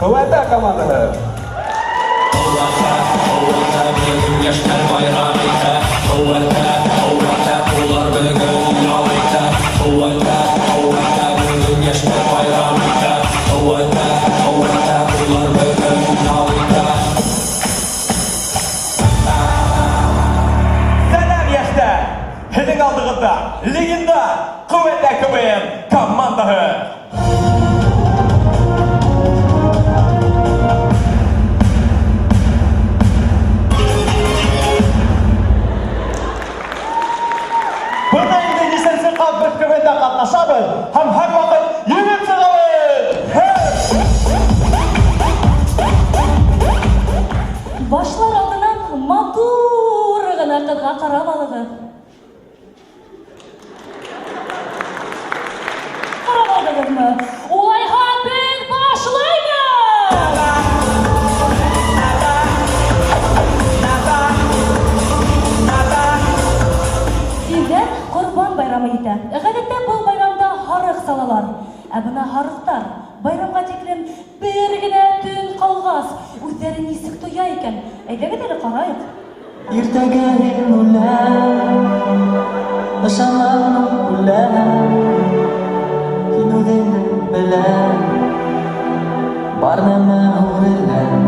Kuvvete komandası. Selam yaşlar. Hedin aldığında liginde kuvvete kıvayın komandası. Burada indi lisensi kalkıp kıvvete katlaşabız. Hem her vakit yürüp çıkabız. Başlar aldынан матур гына кызга карап алыгыз. Карап алдыгызмы? Улайга бек башлайбыз. Тизден Курбан байрамы итә. Гадәттә бу байрамда харык салалар. Ә бuna харыктар байрамга тиклем бер генә төн калгас, үзләре нисек туя икән? Әйдәгез әле карайык. Иртәгә үләм, ышанам үләм, һин үҙең беләм, бар нәмә үреләм,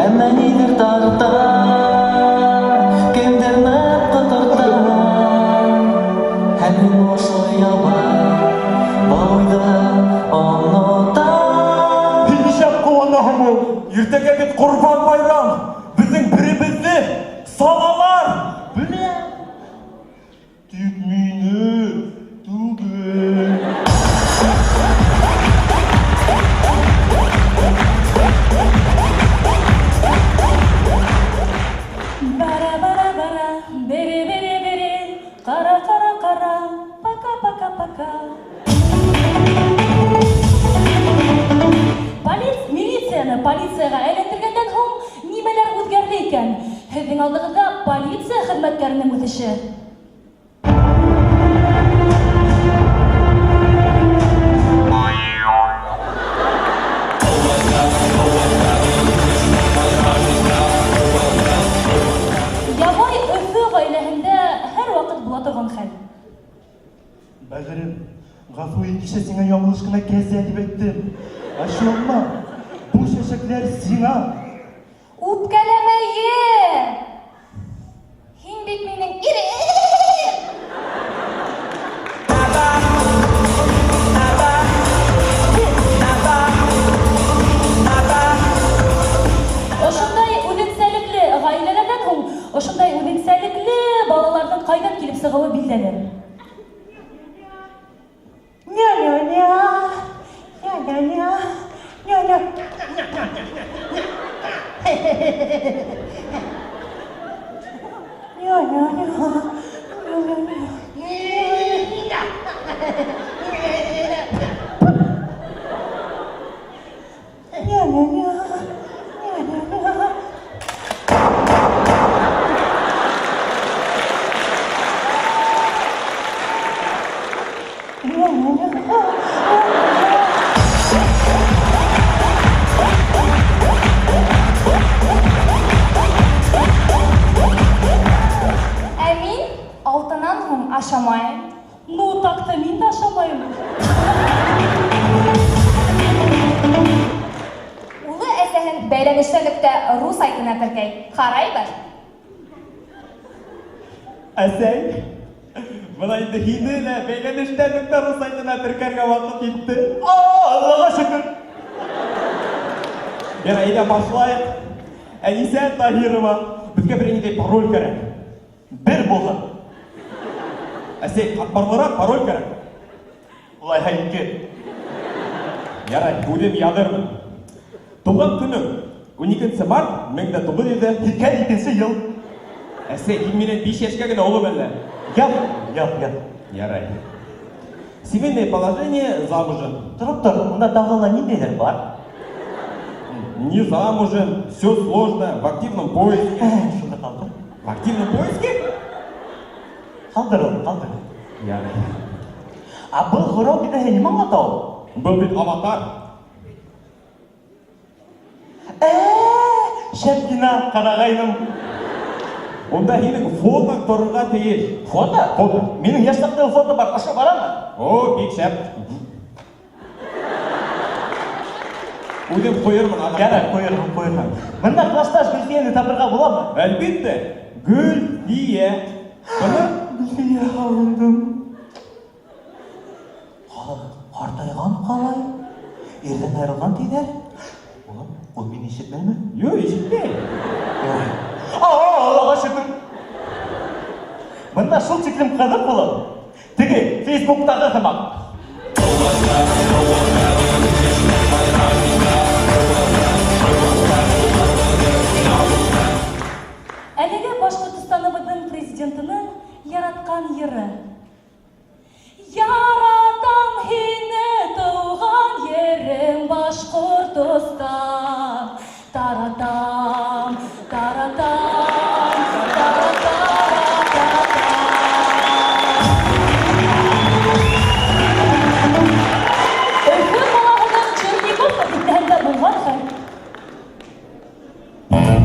әммә ниҙер тарта, кемдер мәп ҡоторта, һәм мин ошо яла, бауҙы онотам. Нишәп куанаһың ул? Иртәгә бит Курбан байрам. Безнең беребезне салалар. Белә. Тик мине түгел. Бара бара бара, бере бере бере, кара кара кара, пока пока пока. Милицияны полицияга әйләндергәндән һуң нимәләр үҙгәрде икән? Һеҙҙең алдығыҙҙа полиция хеҙмәткәренең үҫеше. Ябай Өфө ғаиләһендә һәр ваҡыт була торған хәл. Бәҙерем, ғәфү ит, кисә сиңә яңылыш кына кәзә дип әйттем. Ачуланма. Бу чәчәкләр сиңа. Үпкәләмәйе! Һин бит минең ирем! Ошондай үҙенсәлекле ғаиләләрҙән һуң, ошондай үҙенсәлекле балаларҙың ҡайҙан килеп сығыуы билдәле. Ня-ня-ня, ня-ня-ня, ня-ня. Ня-ня-ня, ня-ня-ня. Ня-ня-ня, ня-ня-ня. Ә мин алтынан һуң ашамайым. Ну, так-то мин дә ашамайым. Улы әсәһен бәйләнешлелектә рус сайтына теркәй. Ҡарайбыҙ. Әсәй, бына инде һине лә бәйләнештән рус сайтына теркәргә ваҡыт етте. Аллаға шөкөр. Ярай, әйҙә башлайыҡ. Әнисә Таһирова, беҙгә бер ниндәй пароль кәрәк. Бер булһын. Әсәй, ҡатмарлыраҡ пароль кәрәк. Улайһа 2. Ярай, үҙем яҙырмын. Тыуған көнөм 12 март 1982 йыл. Әсәй, һин минән 5 йәшкә генә оло әллә? Яп. Ярай. Семейное положение замужем. Тор, унда тағы ла ниндәйҙер бар? Не замужем, все сложно, в активном поиске. Шунда ҡалдыр. В активном поиске? Ҡалдыр. Ярай. Был һорау китәһе нимә аңлата ул? Был бит аватар. Шәпкина, қарағайным. Онда һинең фотоң торырга тиеш. Фото? Фото. Менің яшьтәге фото бар, аша барамы? О, бик шәп. Үдем қойырмын ана. Яна, қойырмын. Мында классташ Гүлфияны табырға боламы? Әлбетте. Гүлфия. Бына Гүлфия алындым. Қартайған қалай? Ерден айрылған дейдер. Ол мені ешітмейме? Yo, ишетпей. Аллаға шүкір. Мында шул тиклем қызық болады. Теге Фейсбуктағы қымақ. Әлеге Башкортстаныбыздың президентінің яратқан йыры. Яратам һине туған ерім Башкортостан.